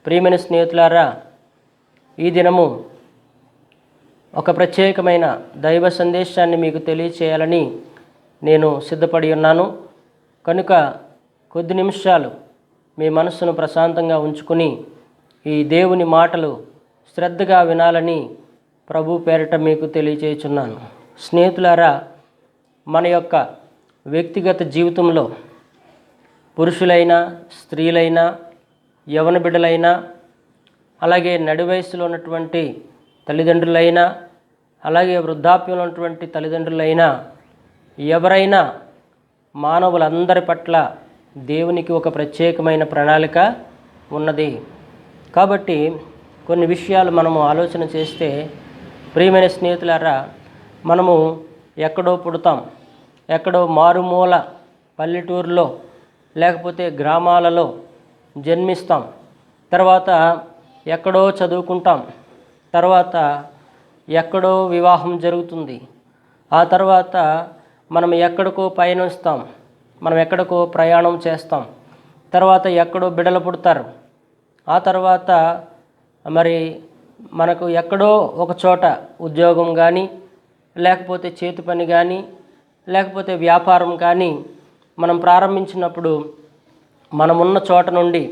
ప్రియమైన స్నేహితులారా, ఈ దినము ఒక ప్రత్యేకమైన దైవ సందేశాన్ని మీకు తెలియచేయాలని నేను సిద్ధపడి ఉన్నాను. కనుక కొద్ది నిమిషాలు మీ మనస్సును ప్రశాంతంగా ఉంచుకుని ఈ దేవుని మాటలు శ్రద్ధగా వినాలని ప్రభు పేరిట మీకు తెలియచేయుచున్నాను. స్నేహితులారా, మన యొక్క వ్యక్తిగత జీవితంలో పురుషులైనా, స్త్రీలైనా, యవన బిడ్డలైనా, అలాగే నడి వయసులో ఉన్నటువంటి తల్లిదండ్రులైనా, అలాగే వృద్ధాప్యంలో ఉన్నటువంటి తల్లిదండ్రులైనా, ఎవరైనా మానవులందరి పట్ల దేవునికి ఒక ప్రత్యేకమైన ప్రణాళిక ఉన్నది. కాబట్టి కొన్ని విషయాలు మనము ఆలోచన చేస్తే, ప్రియమైన స్నేహితులారా, మనము ఎక్కడో పుడతాం, ఎక్కడో మారుమూల పల్లెటూరులో లేకపోతే గ్రామాలలో జన్మిస్తాం. తర్వాత ఎక్కడో చదువుకుంటాం, తర్వాత ఎక్కడో వివాహం జరుగుతుంది, ఆ తర్వాత మనం ఎక్కడికో పయనిస్తాం, మనం ఎక్కడికో ప్రయాణం చేస్తాం, తర్వాత ఎక్కడో బిడ్డలు పుడతారు, ఆ తర్వాత మరి మనకు ఎక్కడో ఒక చోట ఉద్యోగం కానీ, లేకపోతే చేతి పని కానీ, లేకపోతే వ్యాపారం కానీ మనం ప్రారంభించినప్పుడు మనమున్న చోట నుండి,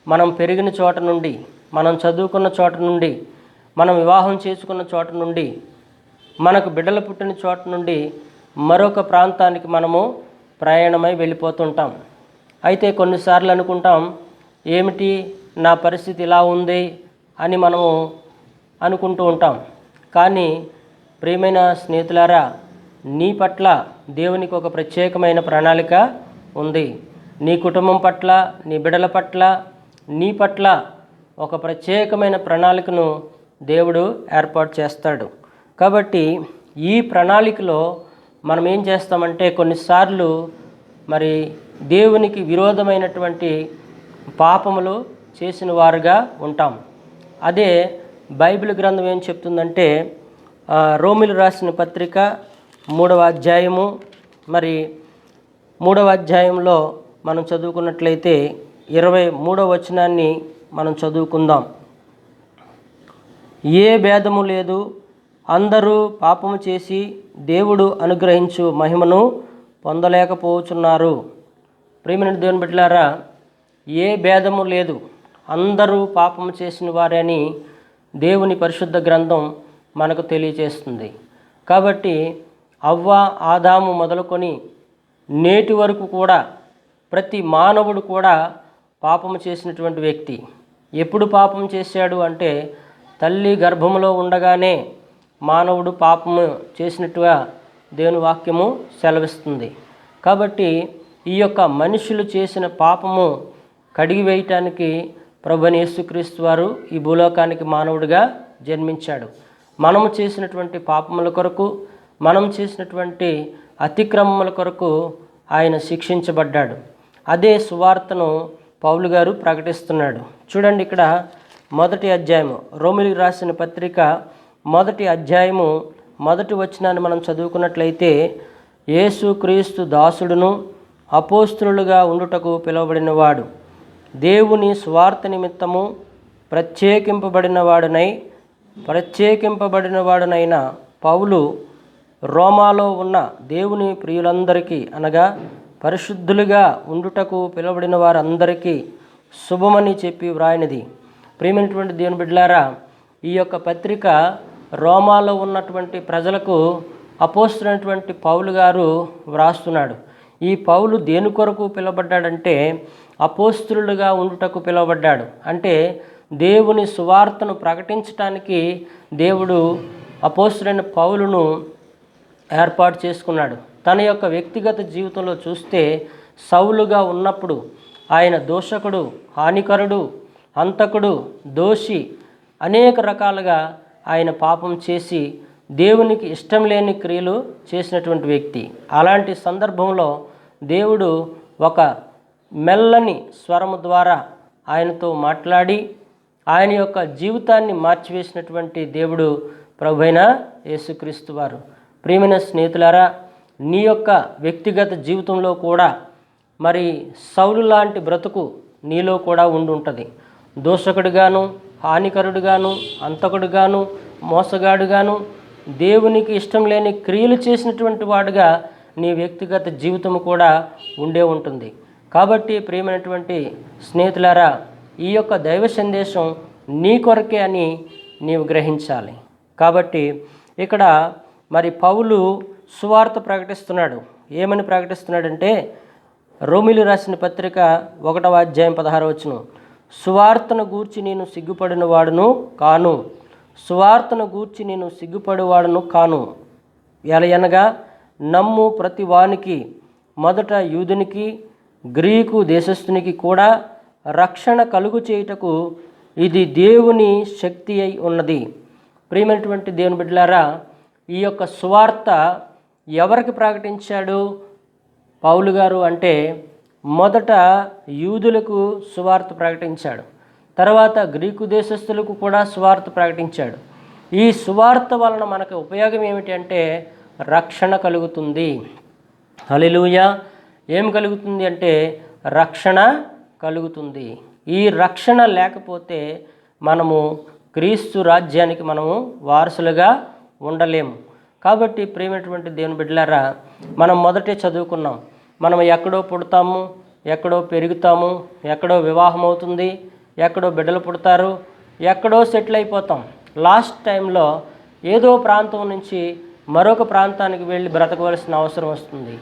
మనం పెరిగిన చోట నుండి, మనం చదువుకున్న చోట నుండి, మనం వివాహం చేసుకున్న చోట నుండి, మనకు బిడ్డలు పుట్టిన చోట నుండి మరొక ప్రాంతానికి మనము ప్రయాణమై వెళ్ళిపోతుంటాం. అయితే కొన్నిసార్లు అనుకుంటాం, ఏమిటి నా పరిస్థితి ఇలా ఉంది అని మనము అనుకుంటూ ఉంటాం. కానీ ప్రియమైన స్నేహితులారా, నీ పట్ల దేవునికి ఒక ప్రత్యేకమైన ప్రణాళిక ఉంది. నీ కుటుంబం పట్ల, నీ బిడ్డల పట్ల, నీ పట్ల ఒక ప్రత్యేకమైన ప్రణాళికను దేవుడు ఏర్పాటు చేస్తాడు. కాబట్టి ఈ ప్రణాళికలో మనం ఏం చేస్తామంటే, కొన్నిసార్లు మరి దేవునికి విరోధమైనటువంటి పాపములు చేసిన వారుగా ఉంటాం. అదే బైబిల్ గ్రంథం ఏం చెప్తుందంటే, రోమిలు రాసిన పత్రిక 3వ అధ్యాయము, మరి 3వ అధ్యాయంలో మనం చదువుకున్నట్లయితే 23వ వచనాన్ని మనం చదువుకుందాం. ఏ భేదము లేదు, అందరూ పాపము చేసి దేవుడు అనుగ్రహించు మహిమను పొందలేకపోతున్నారు. ప్రియమైన దేవుని బిడ్డలారా, ఏ భేదము లేదు, అందరూ పాపము చేసిన వారని దేవుని పరిశుద్ధ గ్రంథం మనకు తెలియజేస్తుంది. కాబట్టి అవ్వ, ఆదాము మొదలుకొని నేటి వరకు కూడా ప్రతి మానవుడు కూడా పాపము చేసినటువంటి వ్యక్తి. ఎప్పుడు పాపం చేశాడు అంటే, తల్లి గర్భములో ఉండగానే మానవుడు పాపము చేసినట్టుగా దేవుని వాక్యము సెలవిస్తుంది. కాబట్టి ఈ యొక్క మనుషులు చేసిన పాపము కడిగివేయటానికి ప్రభువైన యేసుక్రీస్తు వారు ఈ భూలోకానికి మానవుడిగా జన్మించాడు. మనము చేసినటువంటి పాపముల కొరకు, మనం చేసినటువంటి అతిక్రమముల కొరకు ఆయన శిక్షించబడ్డాడు. అదే సువార్తను పౌలు గారు ప్రకటిస్తున్నాడు. చూడండి, ఇక్కడ 1వ అధ్యాయము, రోమిలికి రాసిన పత్రిక 1వ అధ్యాయము 1వ వచనాన్ని మనం చదువుకున్నట్లయితే, యేసుక్రీస్తు దాసుడును అపోస్తలులుగా ఉండుటకు పిలువబడినవాడు, దేవుని స్వార్థ నిమిత్తము ప్రత్యేకింపబడినవాడునైన పౌలు రోమాలో ఉన్న దేవుని ప్రియులందరికీ, అనగా పరిశుద్ధులుగా ఉండుటకు పిలువబడిన వారందరికీ శుభమని చెప్పి వ్రాయినది. ప్రియమైనటువంటి దేవుని బిడ్డలారా, ఈ యొక్క పత్రిక రోమాలో ఉన్నటువంటి ప్రజలకు అపోస్తలుడైనటువంటి పౌలు గారు వ్రాస్తున్నాడు. ఈ పౌలు దేని కొరకు పిలువబడ్డాడంటే, అపోస్తలులుగా ఉండుటకు పిలువబడ్డాడు. అంటే దేవుని సువార్తను ప్రకటించటానికి దేవుడు అపోస్తలుడైన పౌలును ఏర్పాటు చేసుకున్నాడు. తన యొక్క వ్యక్తిగత జీవితంలో చూస్తే, సౌలుగా ఉన్నప్పుడు ఆయన దోషకుడు, హానికరుడు, హంతకుడు, దోషి, అనేక రకాలుగా ఆయన పాపం చేసి దేవునికి ఇష్టం లేని క్రియలు చేసినటువంటి వ్యక్తి. అలాంటి సందర్భంలో దేవుడు ఒక మెల్లని స్వరము ద్వారా ఆయనతో మాట్లాడి ఆయన యొక్క జీవితాన్ని మార్చివేసినటువంటి దేవుడు ప్రభువైన యేసుక్రీస్తు వారు. ప్రియమైన స్నేహితులారా, నీ యొక్క వ్యక్తిగత జీవితంలో కూడా మరి సౌలు లాంటి బ్రతుకు నీలో కూడా ఉండి ఉంటుంది. దూషకుడుగాను, హానికరుడుగాను, అంతకుడుగాను, మోసగాడుగాను, దేవునికి ఇష్టం లేని క్రియలు చేసినటువంటి వాడుగా నీ వ్యక్తిగత జీవితం కూడా ఉండే ఉంటుంది. కాబట్టి ప్రియమైనటువంటి స్నేహితులారా, ఈ యొక్క దైవ సందేశం నీ కొరకే అని నీవు గ్రహించాలి. కాబట్టి ఇక్కడ మరి పౌలు సువార్త ప్రకటిస్తున్నాడు. ఏమని ప్రకటిస్తున్నాడంటే, రోమీలు రాసిన పత్రిక 1వ అధ్యాయం 16వ వచనం, సువార్తను గూర్చి నేను సిగ్గుపడిన వాడును కాను, సువార్తను గూర్చి నేను సిగ్గుపడేవాడును కాను. ఎలయనగా నమ్ము ప్రతి వానికి, మొదట యూదునికి గ్రీకు దేశస్థునికి కూడా రక్షణ కలుగు చేయుటకు ఇది దేవుని శక్తి అయి ఉన్నది. ప్రియమైనటువంటి దేవుని బిడ్డలారా, ఈ యొక్క సువార్త ఎవరికి ప్రకటించాడు పౌలు గారు అంటే, మొదట యూదులకు సువార్త ప్రకటించాడు, తర్వాత గ్రీకు దేశస్థులకు కూడా సువార్త ప్రకటించాడు. ఈ సువార్త వలన మనకు ఉపయోగం ఏమిటి అంటే రక్షణ కలుగుతుంది. హల్లెలూయా. ఏం కలుగుతుంది అంటే రక్షణ కలుగుతుంది. ఈ రక్షణ లేకపోతే మనము క్రీస్తు రాజ్యానికి మనము వారసులుగా ఉండలేము. కాబట్టి ప్రియమైనటువంటి దేవుని బిడ్డలారా, మనం మొదటే చదువుకున్నాం, మనం ఎక్కడో పుడతాము, ఎక్కడో పెరుగుతాము, ఎక్కడో వివాహం అవుతుంది, ఎక్కడో బిడ్డలు పుడతారు, ఎక్కడో సెటిల్ అయిపోతాం. లాస్ట్ టైంలో ఏదో ప్రాంతం నుంచి మరొక ప్రాంతానికి వెళ్ళి బ్రతకవలసిన అవసరం వస్తుంది.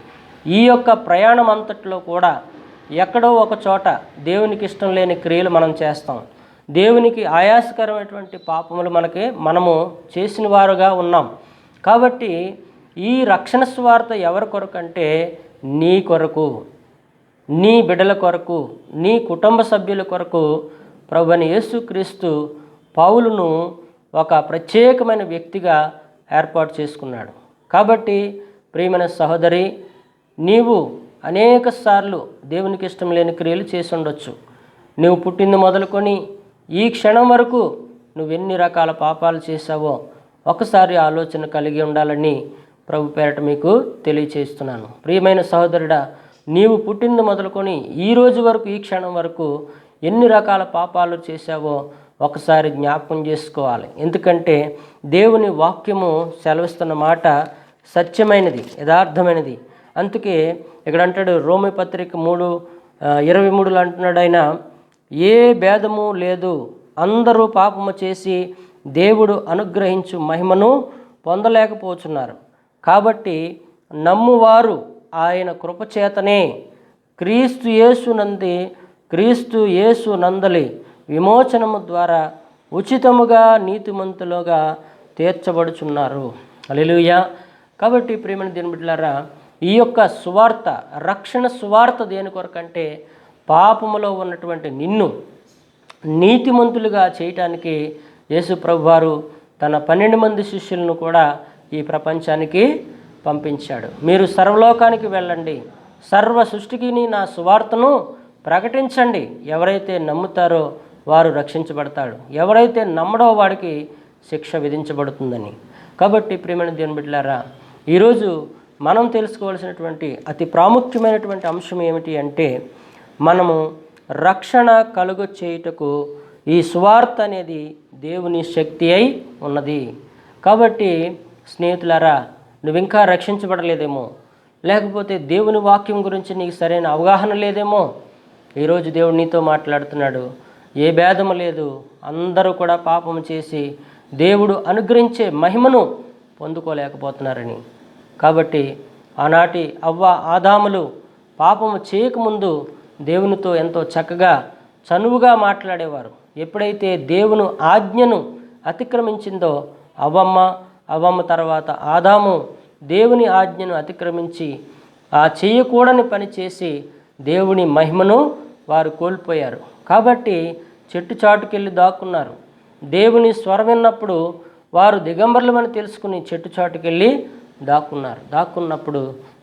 ఈ యొక్క ప్రయాణం అంతట్లో కూడా ఎక్కడో ఒక చోట దేవునికి ఇష్టం లేని క్రియలు మనం చేస్తాం. దేవునికి ఆయాసకరమైనటువంటి పాపములు మనము చేసిన వారుగా ఉన్నాం. కాబట్టి ఈ రక్షణ సువార్త ఎవరి కొరకు అంటే నీ కొరకు, నీ బిడ్డల కొరకు, నీ కుటుంబ సభ్యుల కొరకు ప్రభువైన యేసుక్రీస్తు పౌలును ఒక ప్రత్యేకమైన వ్యక్తిగా ఏర్పాటు చేసుకున్నాడు. కాబట్టి ప్రియమైన సహోదరి, నీవు అనేక సార్లు దేవునికి ఇష్టం లేని క్రియలు చేసి ఉండొచ్చు. నువ్వు పుట్టింది మొదలుకొని ఈ క్షణం వరకు నువ్వెన్ని రకాల పాపాలు చేశావో ఒకసారి ఆలోచన కలిగి ఉండాలని ప్రభు పేరట మీకు తెలియచేస్తున్నాను. ప్రియమైన సహోదరుడా, నీవు పుట్టింది మొదలుకొని ఈ రోజు వరకు, ఈ క్షణం వరకు ఎన్ని రకాల పాపాలు చేశావో ఒకసారి జ్ఞాపకం చేసుకోవాలి. ఎందుకంటే దేవుని వాక్యము సెలవిస్తున్న మాట సత్యమైనది, యథార్థమైనది. అందుకే ఇక్కడ అంటాడు, రోమీ పత్రిక 3:23 అంటున్నాడు ఆయన, ఏ భేదము లేదు, అందరూ పాపము చేసి దేవుడు అనుగ్రహించు మహిమను పొందలేకపోతున్నారు. కాబట్టి నమ్మువారు ఆయన కృపచేతనే క్రీస్తు యేసు నందలి విమోచనము ద్వారా ఉచితముగా నీతిమంతులుగా తీర్చబడుచున్నారు. హల్లెలూయా. కాబట్టి ప్రియమైన దేవుని బిడ్డలారా, ఈ యొక్క సువార్త, రక్షణ సువార్త దేని కొరకంటే పాపములో ఉన్నటువంటి నిన్ను నీతిమంతులుగా చేయటానికి యేసు ప్రభువారు తన 12 మంది శిష్యులను కూడా ఈ ప్రపంచానికి పంపించాడు. మీరు సర్వలోకానికి వెళ్ళండి, సర్వ సృష్టికి నా సువార్తను ప్రకటించండి. ఎవరైతే నమ్ముతారో వారు రక్షించబడతాడు, ఎవరైతే నమ్మడో వాడికి శిక్ష విధించబడుతుందని. కాబట్టి ప్రియమైన దేవుని బిడ్డలారా, ఈరోజు మనం తెలుసుకోవాల్సినటువంటి అతి ప్రాముఖ్యమైనటువంటి అంశం ఏమిటి అంటే, మనము రక్షణ కలుగ చేయుటకు ఈ సువార్త అనేది దేవుని శక్తి అయి ఉన్నది. కాబట్టి స్నేహితులారా, నువ్వు ఇంకా రక్షించబడలేదేమో, లేకపోతే దేవుని వాక్యం గురించి నీకు సరైన అవగాహన లేదేమో, ఈరోజు దేవుడు నీతో మాట్లాడుతున్నాడు. ఏ భేదము లేదు, అందరూ కూడా పాపము చేసి దేవుడు అనుగ్రహించే మహిమను పొందుకోలేకపోతున్నారని. కాబట్టి ఆనాటి అవ్వ ఆదాములు పాపము చేయకముందు దేవునితో ఎంతో చక్కగా చనువుగా మాట్లాడేవారు. ఎప్పుడైతే దేవుని ఆజ్ఞను అతిక్రమించిందో అవ్వమ్మ తర్వాత ఆదాము దేవుని ఆజ్ఞను అతిక్రమించి ఆ చేయకూడని పని చేసి దేవుని మహిమను వారు కోల్పోయారు. కాబట్టి చెట్టు చాటుకెళ్ళి దాక్కున్నారు. దేవుని స్వరం విన్నప్పుడు వారు దిగంబరులమని తెలుసుకుని చెట్టు చాటుకెళ్ళి దాక్కున్నప్పుడు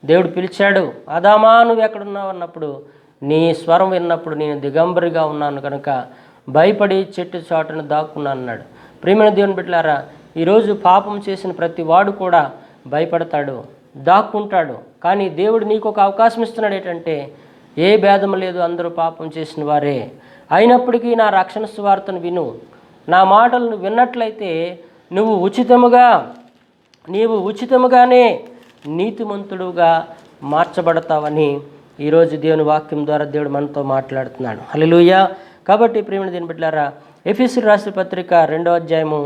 దేవుడు పిలిచాడు, ఆదామా నువ్వు ఎక్కడున్నావు అన్నప్పుడు, నీ స్వరం విన్నప్పుడు నేను దిగంబరిగా ఉన్నాను కనుక భయపడి చెట్టు చాటును దాక్కున్నాను అన్నాడు. ప్రియమైన దేవుని బిడ్డలారా, ఈరోజు పాపం చేసిన ప్రతి వాడు కూడా భయపడతాడు, దాక్కుంటాడు. కానీ దేవుడు నీకు ఒక అవకాశం ఇస్తున్నాడు. ఏంటంటే ఏ భేదం లేదు, అందరూ పాపం చేసిన వారే. అయినప్పటికీ నా రక్షణ సువార్తను విను. నా మాటలను విన్నట్లయితే నీవు ఉచితముగానే నీతిమంతుడుగా మార్చబడతావని ఈరోజు దేవుని వాక్యం ద్వారా దేవుడు మనతో మాట్లాడుతున్నాడు. హల్లెలూయా. కాబట్టి ప్రియమైన దేవుని బిడ్డలారా, ఎఫెసీయులకు రాసిన పత్రిక 2వ అధ్యాయము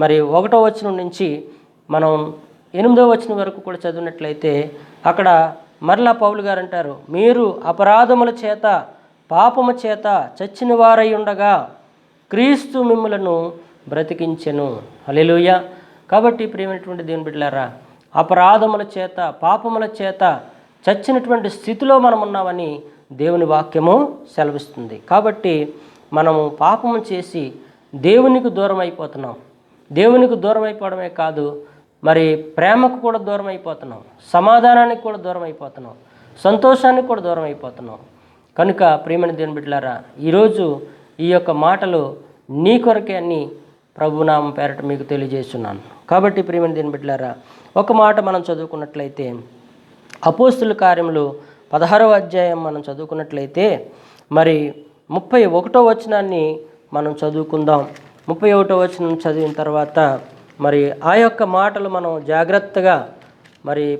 1వ వచనం నుంచి మనం 8వ వచనం వరకు కూడా చదివినట్లయితే అక్కడ మరలా పౌలు గారు అంటారు, మీరు అపరాధముల చేత పాపము చేత చచ్చిన వారై ఉండగా క్రీస్తు మిమ్ములను బ్రతికించెను. హల్లెలూయా. కాబట్టి ప్రియమైనటువంటి దేవుని బిడ్డలారా, అపరాధముల చేత పాపముల చేత చచ్చినటువంటి స్థితిలో మనం ఉన్నామని దేవుని వాక్యము సెలవిస్తుంది. కాబట్టి మనము పాపము చేసి దేవునికి దూరం అయిపోతున్నాం. దేవునికి దూరం అయిపోవడమే కాదు, ప్రేమకు కూడా దూరం అయిపోతున్నాం, సమాధానానికి కూడా దూరం అయిపోతున్నాం, సంతోషానికి కూడా దూరం అయిపోతున్నాం. కనుక ప్రియమైన దేవుని బిడ్డలారా, ఈరోజు ఈ యొక్క మాటలు నీ కొరకే అని ప్రభునామం పేరట మీకు తెలియజేస్తున్నాను. కాబట్టి ప్రియమైన దేవుని బిడ్డలారా, ఒక మాట మనం చదువుకున్నట్లయితే అపోస్తుల కార్యములు 16వ అధ్యాయం మనం చదువుకున్నట్లయితే 31వ వచనాన్ని మనం చదువుకుందాం. 31వ వచనం చదివిన తర్వాత ఆ యొక్క మాటలు మనం జాగ్రత్తగా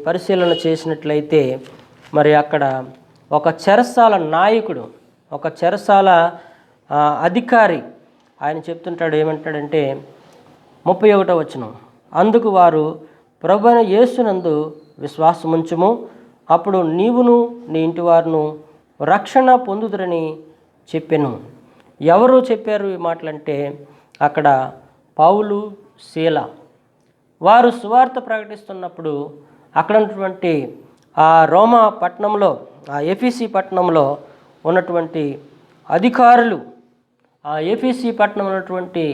పరిశీలన చేసినట్లయితే అక్కడ ఒక చెరసాల నాయకుడు, ఒక చెరసాల అధికారి ఆయన చెప్తుంటాడు. ఏమంటాడంటే 31వ వచనం, అందుకు వారు ప్రభువైన యేసునందు విశ్వాసముంచుము, అప్పుడు నీవును నీ ఇంటి వారును రక్షణ పొందుదురని చెప్పెను. ఎవరు చెప్పారు ఈ మాటలంటే అక్కడ పౌలు, శీల. వారు సువార్త ప్రకటిస్తున్నప్పుడు అక్కడ ఉన్నటువంటి ఆ రోమా పట్టణంలో, ఆ ఎఫెసీ పట్టణంలో ఉన్నటువంటి అధికారులు, ఆ ఎఫెసీ పట్టణంలో ఉన్నటువంటి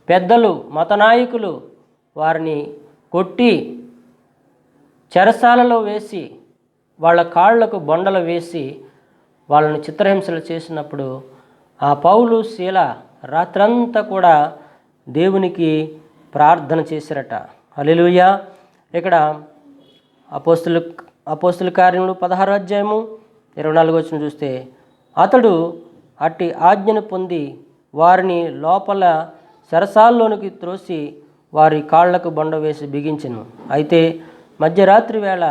పెద్దలు, మత నాయకులు వారిని కొట్టి చెరసాలలో వేసి వాళ్ళ కాళ్లకు బొండలు వేసి వాళ్ళని చిత్రహింసలు చేసినప్పుడు ఆ పౌలు, శీల రాత్రంతా కూడా దేవునికి ప్రార్థన చేశారట. హల్లెలూయా. ఇక్కడ అపోస్తుల కార్యములు 16వ అధ్యాయము 24వ వచనం చూస్తే, అతడు అట్టి ఆజ్ఞను పొంది వారిని లోపల చెరసాల్లోనికి త్రోసి వారి కాళ్లకు బండ వేసి బిగించెను. అయితే మధ్యరాత్రి వేళ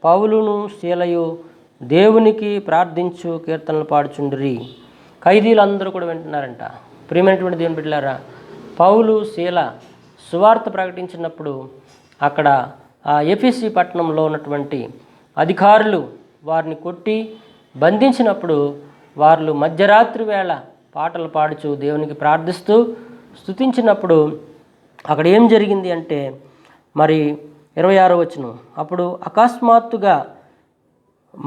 పౌలును శీలయు దేవునికి ప్రార్థించు కీర్తనలు పాడుచుండిరి. ఖైదీలందరూ కూడా వింటున్నారంట. ప్రియమైనటువంటి దేవుని బిడ్డలారా, పౌలు, శీల సువార్త ప్రకటించినప్పుడు అక్కడ ఆ ఎఫెసీ పట్టణంలో ఉన్నటువంటి అధికారులు వారిని కొట్టి బంధించినప్పుడు వాళ్ళు మధ్యరాత్రి వేళ పాటలు పాడుచు దేవునికి ప్రార్థిస్తూ స్తుతించినప్పుడు అక్కడ ఏం జరిగింది అంటే 26వ వచనం, అప్పుడు అకస్మాత్తుగా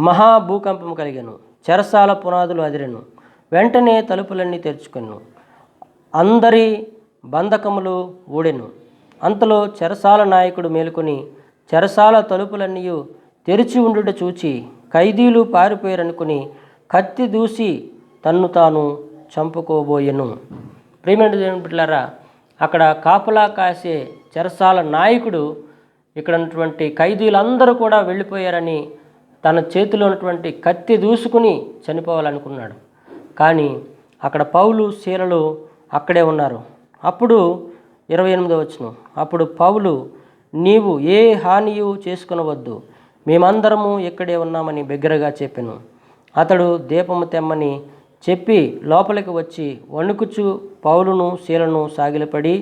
మహాభూకంపం కలిగెను, చెరసాల పునాదులు అదిరెను, వెంటనే తలుపులన్నీ తెరుచుకొను, అందరి బంధకములు ఊడెను. అంతలో చెరసాల నాయకుడు మేలుకొని చెరసాల తలుపులన్నీ తెరిచి ఉండుట చూచి ఖైదీలు పారిపోయారనుకుని కత్తి దూసి తన్ను తాను చంపుకోబోయెను. ప్రియమైన దేవుని బిడ్డలారా, అక్కడ కాపలా కాసే చెరసాల నాయకుడు ఇక్కడ ఉన్నటువంటి ఖైదీలందరూ కూడా వెళ్ళిపోయారని తన చేతిలో ఉన్నటువంటి కత్తి దూసుకుని చనిపోవాలనుకున్నాడు. కానీ అక్కడ పౌలు, శీలలు అక్కడే ఉన్నారు. అప్పుడు 28వ వచనం, అప్పుడు పౌలు, నీవు ఏ హానియు చేసుకునవద్దు, మేమందరము ఇక్కడే ఉన్నామని బిగ్గరగా చెప్పెను. అతడు దీపము తెమ్మని చెప్పి లోపలికి వచ్చి వణుకుచు పౌలును, శీలను సాగిలపడి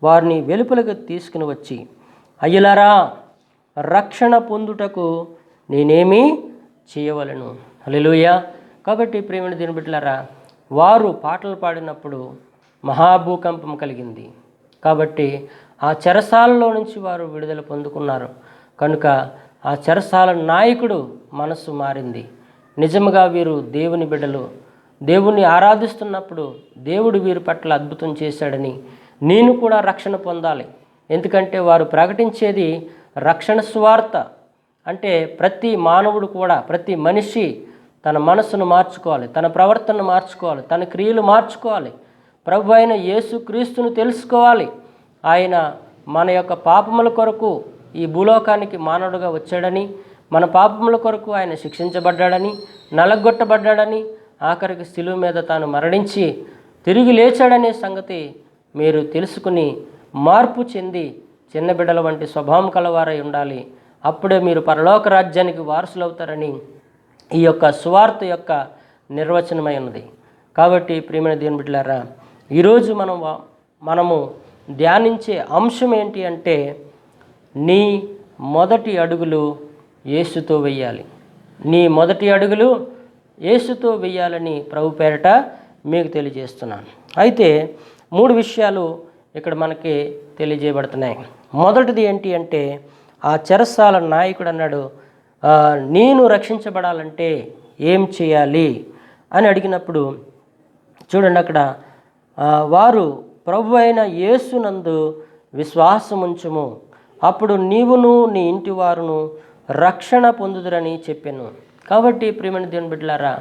వారిని వెలుపలికి తీసుకుని వచ్చి, అయ్యలారా, రక్షణ పొందుటకు నేనేమీ చేయవలను. హల్లెలూయా. కాబట్టి ప్రియమైన దేవుని బిడ్డలారా, వారు పాటలు పాడినప్పుడు మహాభూకంపం కలిగింది. కాబట్టి ఆ చెరసాలలో నుంచి వారు విడుదల పొందుకున్నారు. కనుక ఆ చెరసాల నాయకుడు మనస్సు మారింది. నిజముగా వీరు దేవుని బిడ్డలు, దేవుణ్ణి ఆరాధిస్తున్నప్పుడు దేవుడు వీరి పట్ల అద్భుతం చేశాడని నేను కూడా రక్షణ పొందాలి. ఎందుకంటే వారు ప్రకటించేది రక్షణ సువార్త. అంటే ప్రతి మానవుడు కూడా, ప్రతి మనిషి తన మనస్సును మార్చుకోవాలి, తన ప్రవర్తనను మార్చుకోవాలి, తన క్రియలు మార్చుకోవాలి, ప్రభు అయిన యేసు క్రీస్తును తెలుసుకోవాలి. ఆయన మన యొక్క పాపముల కొరకు ఈ భూలోకానికి మానవుడుగా వచ్చాడని, మన పాపముల కొరకు ఆయన శిక్షించబడ్డాడని, నలగొట్టబడ్డాడని, ఆఖరికి శిలువ మీద తాను మరణించి తిరిగి లేచాడనే సంగతి మీరు తెలుసుకుని మార్పు చెంది చిన్న బిడ్డల వంటి స్వభావం కలవారై ఉండాలి. అప్పుడే మీరు పరలోక రాజ్యానికి వారసులవుతారని ఈ యొక్క సువార్త యొక్క నిర్వచనమై ఉన్నది. కాబట్టి ప్రియమైన దేవుని బిడ్డలారా, ఈరోజు మనము ధ్యానించే అంశం ఏంటి అంటే, నీ మొదటి అడుగులు యేసుతో వెయ్యాలి. నీ మొదటి అడుగులు యేసుతో వెయ్యాలని ప్రభు పేరట మీకు తెలియజేస్తున్నాను. అయితే 3 విషయాలు ఇక్కడ మనకి తెలియజేయబడుతున్నాయి. మొదటిది ఏంటి అంటే, ఆ చెరసాల నాయకుడు అన్నాడు, నేను రక్షించబడాలంటే ఏం చేయాలి అని అడిగినప్పుడు చూడండి, అక్కడ వారు ప్రభు అయిన యేసునందు విశ్వాసముంచుము, అప్పుడు నీవును నీ ఇంటి వారును రక్షణ పొందుదురని చెప్పాను. కాబట్టి ప్రియమైన దేవుని బిడ్డలారా,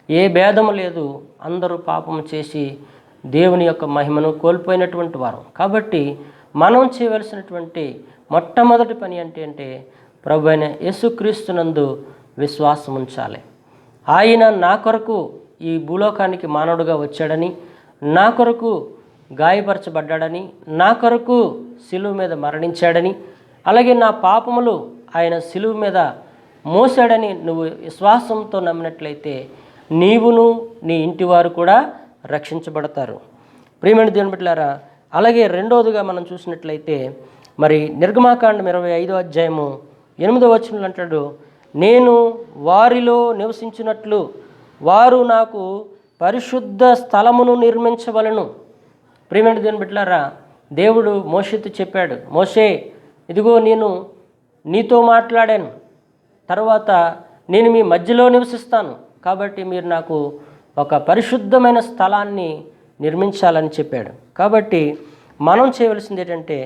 ఏ భేదము లేదు, అందరూ పాపము చేసి దేవుని యొక్క మహిమను కోల్పోయినటువంటి వారు. కాబట్టి మనం చేయవలసినటువంటి మొట్టమొదటి పని అంటే ప్రభు అయిన యేసుక్రీస్తునందు విశ్వాసం ఉంచాలి. ఆయన నా కొరకు ఈ భూలోకానికి మానవుడుగా వచ్చాడని, నా కొరకు గాయపరచబడ్డాడని, నా కొరకు సిలువ మీద మరణించాడని, అలాగే నా పాపములు ఆయన సిలువ మీద మోసాడని నువ్వు విశ్వాసంతో నమ్మినట్లయితే నీవును నీ ఇంటి వారు కూడా రక్షించబడతారు. ప్రియమైన దేవుని బిడ్డలారా, అలాగే రెండవదిగా మనం చూసినట్లయితే మరి నిర్గమాకాండం 25వ అధ్యాయము 8వ వచనంలో అంటాడు, నేను వారిలో నివసించినట్లు వారు నాకు పరిశుద్ధ స్థలమును నిర్మించవలను. ప్రియమైన దేవుని బిడ్డలారా, దేవుడు మోషేతో చెప్పాడు, మోషే ఇదిగో నేను నీతో మాట్లాడాను, తర్వాత నేను మీ మధ్యలో నివసిస్తాను, కాబట్టి మీరు నాకు ఒక పరిశుద్ధమైన స్థలాన్ని నిర్మించాలని చెప్పాడు. కాబట్టి మనం చేయవలసింది ఏంటంటే,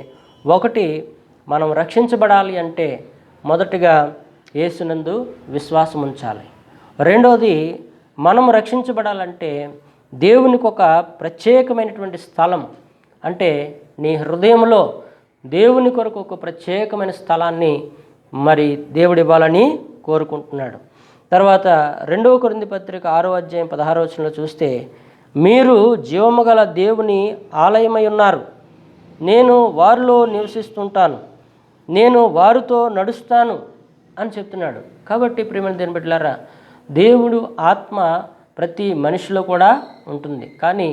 ఒకటి, మనం రక్షించబడాలి అంటే మొదటిగా యేసునందు విశ్వాసం ఉంచాలి. రెండవది, మనం రక్షించబడాలంటే దేవునికి ఒక ప్రత్యేకమైనటువంటి స్థలం, అంటే నీ హృదయంలో దేవుని కొరకు ఒక ప్రత్యేకమైన స్థలాన్ని మరి దేవుడు ఇవ్వాలని కోరుకుంటున్నాడు. తర్వాత 2 కొరింథీ పత్రిక 6వ అధ్యాయం 16వ వచనంలో చూస్తే, మీరు జీవము గల దేవుని ఆలయమై ఉన్నారు, నేను వారిలో నివసిస్తుంటాను, నేను వారితో నడుస్తాను అని చెప్తున్నాడు. కాబట్టి ప్రియమైన దేవుని బిడ్డలారా, దేవుడు ఆత్మ ప్రతి మనిషిలో కూడా ఉంటుంది. కానీ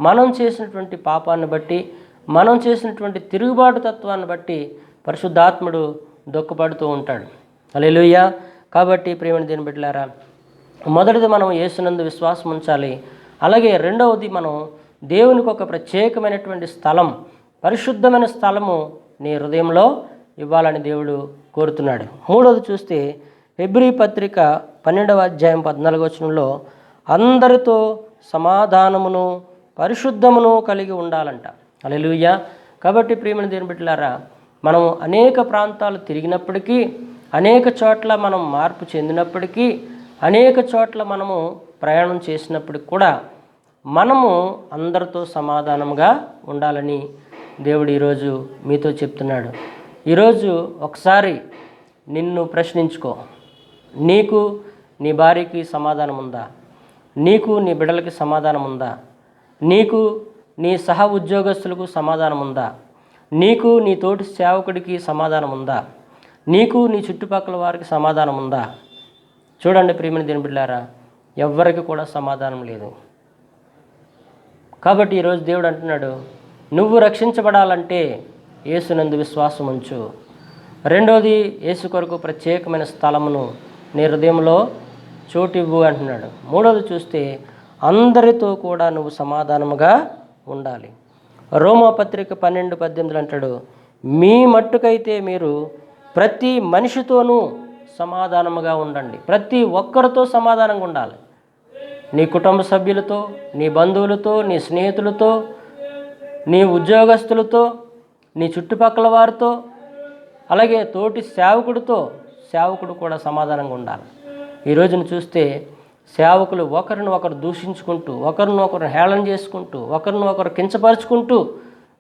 మనం చేసినటువంటి పాపాన్ని బట్టి, మనం చేసినటువంటి తిరుగుబాటు తత్వాన్ని బట్టి పరిశుద్ధాత్ముడు దుఃఖపడుతూ ఉంటాడు. హల్లెలూయా. కాబట్టి ప్రియమైన దేవుని బిడ్డలారా, మొదటిది మనం యేసునందు విశ్వాసం ఉంచాలి. అలాగే రెండవది, మనం దేవునికి ఒక ప్రత్యేకమైనటువంటి స్థలం, పరిశుద్ధమైన స్థలము నీ హృదయంలో ఇవ్వాలని దేవుడు కోరుతున్నాడు. మూడవది చూస్తే హెబ్రీ పత్రిక 12వ అధ్యాయం 14వ వచనంలో అందరితో సమాధానమును పరిశుద్ధమును కలిగి ఉండాలంట. హల్లెలూయా. కాబట్టి ప్రియమైన దేవుని బిడ్డలారా, మనం అనేక ప్రాంతాలు తిరిగినప్పటికీ, అనేక చోట్ల మనం మార్పు చెందినప్పటికీ, అనేక చోట్ల మనము ప్రయాణం చేసినప్పటికి కూడా మనము అందరితో సమాధానంగా ఉండాలని దేవుడు ఈరోజు మీతో చెప్తున్నాడు. ఈరోజు ఒకసారి నిన్ను ప్రశ్నించుకో, నీకు నీ భార్యకి సమాధానం ఉందా? నీకు నీ బిడ్డలకి సమాధానం ఉందా? నీకు నీ సహ ఉద్యోగస్తులకు సమాధానం ఉందా? నీకు నీ తోటి సేవకుడికి సమాధానం ఉందా? నీకు నీ చుట్టుపక్కల వారికి సమాధానం ఉందా? చూడండి ప్రియమైన దేవుని బిడ్డలారా, ఎవ్వరికి కూడా సమాధానం లేదు. కాబట్టి ఈరోజు దేవుడు అంటున్నాడు, నువ్వు రక్షించబడాలంటే యేసునందు విశ్వాసం ఉంచు. రెండోది, యేసు కొరకు ప్రత్యేకమైన స్థలమును నీ హృదయంలో చోటివ్వు అంటున్నాడు. మూడోది చూస్తే అందరితో కూడా నువ్వు సమాధానముగా ఉండాలి. రోమాపత్రిక 12:18 అంటాడు, మీ మట్టుకైతే మీరు ప్రతి మనిషితోనూ సమాధానముగా ఉండండి. ప్రతి ఒక్కరితో సమాధానంగా ఉండాలి. నీ కుటుంబ సభ్యులతో, నీ బంధువులతో, నీ స్నేహితులతో, నీ ఉద్యోగస్తులతో, నీ చుట్టుపక్కల వారితో, అలాగే తోటి సేవకుడు కూడా సమాధానంగా ఉండాలి. ఈ రోజును చూస్తే సేవకులు ఒకరిని ఒకరు దూషించుకుంటూ, ఒకరిని ఒకరు హేళన చేసుకుంటూ, ఒకరిని ఒకరు కించపరుచుకుంటూ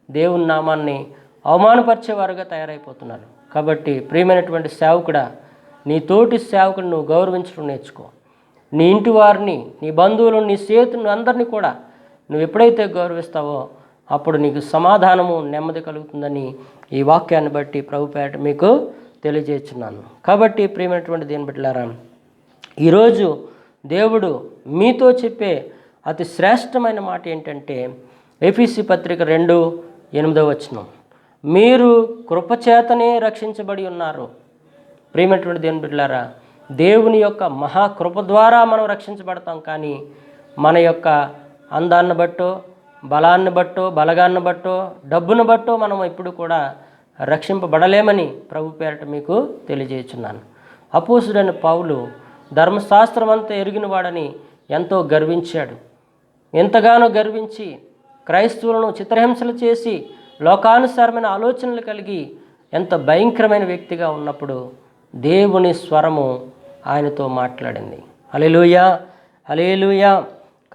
దేవుని నామాన్ని అవమానపరిచేవారుగా తయారైపోతున్నారు. కాబట్టి ప్రియమైనటువంటి సేవకుడా, నీ తోటి సేవకుని నువ్వు గౌరవించడం నేర్చుకో. నీ ఇంటి వారిని, నీ బంధువులను, నీ స్నేహితులను అందరినీ కూడా నువ్వు ఎప్పుడైతే గౌరవిస్తావో అప్పుడు నీకు సమాధానము నెమ్మది కలుగుతుందని ఈ వాక్యాన్ని బట్టి ప్రభుపేట మీకు తెలియజేస్తున్నాను. కాబట్టి ప్రియమైనటువంటి దేని బిడ్డలారా, ఈరోజు దేవుడు మీతో చెప్పే అతి శ్రేష్టమైన మాట ఏంటంటే ఎఫెసీ పత్రిక 2:8 మీరు కృపచేతనే రక్షించబడి ఉన్నారు. ప్రియమైనటువంటి దేని బిడ్డలారా, దేవుని యొక్క మహాకృప ద్వారా మనం రక్షించబడతాం. కానీ మన యొక్క అందాన్ని బట్టో, బలాన్ని బట్టో, బలగాన్ని బట్టో, డబ్బును బట్టో మనం ఇప్పుడు కూడా రక్షింపబడలేమని ప్రభు పేరట మీకు తెలియజేస్తున్నాను. అపోస్తుడైన పౌలు ధర్మశాస్త్రం అంతా ఎరిగిన వాడని ఎంతో గర్వించాడు. ఎంతగానో గర్వించి క్రైస్తవులను చిత్రహింసలు చేసి లోకానుసారమైన ఆలోచనలు కలిగి ఎంత భయంకరమైన వ్యక్తిగా ఉన్నప్పుడు దేవుని స్వరము ఆయనతో మాట్లాడింది. హల్లెలూయా, హల్లెలూయా.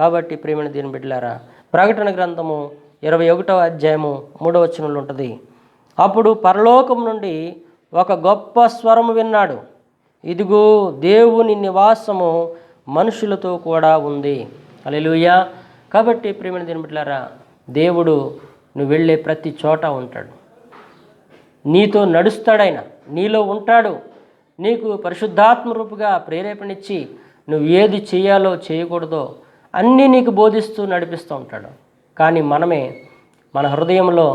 కాబట్టి ప్రియమైన దేవుని బిడ్డలారా, ప్రకటన గ్రంథము 21వ అధ్యాయము 3వ వచనంలో ఉంటుంది. అప్పుడు పరలోకం నుండి ఒక గొప్ప స్వరము విన్నాడు, ఇదిగో దేవుని నివాసము మనుషులతో కూడా ఉంది. హల్లెలూయా. కాబట్టి ప్రియమైన దేవుని బిడ్డలారా, దేవుడు నువ్వు వెళ్ళే ప్రతి చోట ఉంటాడు. నీతో నడుస్తాడైనా, నీలో ఉంటాడు. నీకు పరిశుద్ధాత్మ రూపుగా ప్రేరేపణిచ్చి నువ్వు ఏది చేయాలో చేయకూడదో అన్నీ నీకు బోధిస్తూ నడిపిస్తూ ఉంటాడు. కానీ మనమే మన హృదయంలో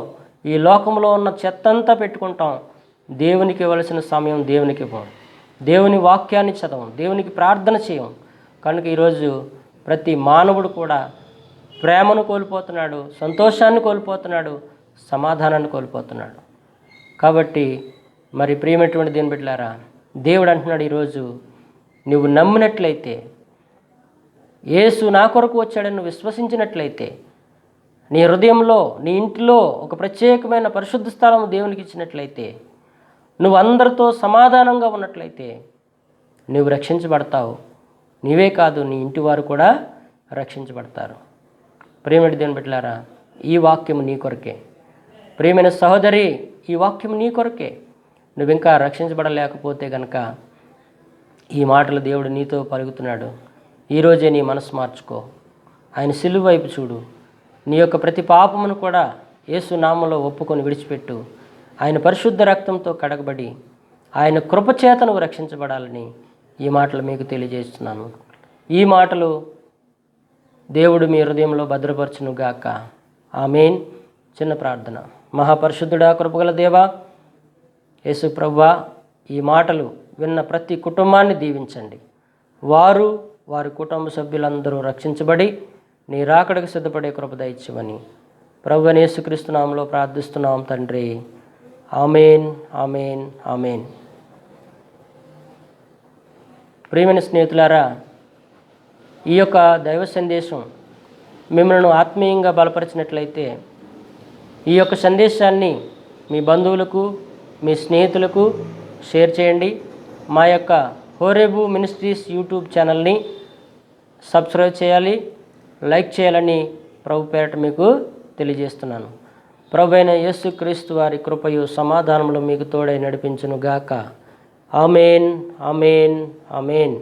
ఈ లోకంలో ఉన్న చెత్తంతా పెట్టుకుంటాం. దేవునికి ఇవ్వాల్సిన సమయం దేవునికి ఇవ్వం, దేవుని వాక్యాన్ని చదవం, దేవునికి ప్రార్థన చేయం. కనుక ఈరోజు ప్రతి మానవుడు కూడా ప్రేమను కోల్పోతున్నాడు, సంతోషాన్ని కోల్పోతున్నాడు, సమాధానాన్ని కోల్పోతున్నాడు. కాబట్టి మరి ప్రియమైనటువంటి దేని బిడ్డలారా, దేవుడు అంటున్నాడు ఈరోజు నువ్వు నమ్మినట్లయితే, యేసు నా కొరకు వచ్చాడని నువ్వు విశ్వసించినట్లయితే, నీ హృదయంలో నీ ఇంటిలో ఒక ప్రత్యేకమైన పరిశుద్ధ స్థలం దేవునికి ఇచ్చినట్లయితే, నువ్వు అందరితో సమాధానంగా ఉన్నట్లయితే నువ్వు రక్షించబడతావు. నీవే కాదు, నీ ఇంటి వారు కూడా రక్షించబడతారు. ప్రియమైన దేవుని బిడ్డలారా, ఈ వాక్యం నీ కొరకే. ప్రియమైన సహోదరి, ఈ వాక్యం నీ కొరకే. నువ్వు ఇంకా రక్షించబడలేకపోతే కనుక ఈ మాటలు దేవుడు నీతో పలుకుతున్నాడు. ఈరోజే నీ మనసు మార్చుకో, ఆయన సిలువ వైపు చూడు. నీ యొక్క ప్రతి పాపమును కూడా యేసు నామములో ఒప్పుకొని విడిచిపెట్టు. ఆయన పరిశుద్ధ రక్తంతో కడగబడి ఆయన కృపచేత నువ్వు రక్షించబడాలని ఈ మాటలు మీకు తెలియజేస్తున్నాను. ఈ మాటలు దేవుడు మీ హృదయంలో భద్రపరచునుగాక. ఆమేన్. చిన్న ప్రార్థన. మహాపరిశుద్ధుడా, కృపగల దేవా, యేసు ప్రభువా, ఈ మాటలు విన్న ప్రతి కుటుంబాన్ని దీవించండి. వారు వారి కుటుంబ సభ్యులందరూ రక్షించబడి నీ రాకడకు సిద్ధపడే కృప దయచేయమని ప్రభువైన యేసుక్రీస్తు నామములో ప్రార్థిస్తున్నాం తండ్రి. ఆమేన్, ఆమేన్, ఆమేన్. ప్రియమైన స్నేహితులారా, ఈ యొక్క దైవ సందేశం మిమ్మల్ని ఆత్మీయంగా బలపరిచినట్లయితే ఈ యొక్క సందేశాన్ని మీ బంధువులకు, మీ స్నేహితులకు షేర్ చేయండి. మా యొక్క హోరేబు మినిస్ట్రీస్ యూట్యూబ్ ఛానల్ని సబ్స్క్రైబ్ చేయాలి, లైక్ చేయాలని ప్రభు పేరట మీకు తెలియజేస్తున్నాను. ప్రభు అయిన యేసుక్రీస్తు వారి కృపయు సమాధానములు మీకు తోడై నడిపించును గాక. ఆమేన్, ఆమేన్, ఆమేన్.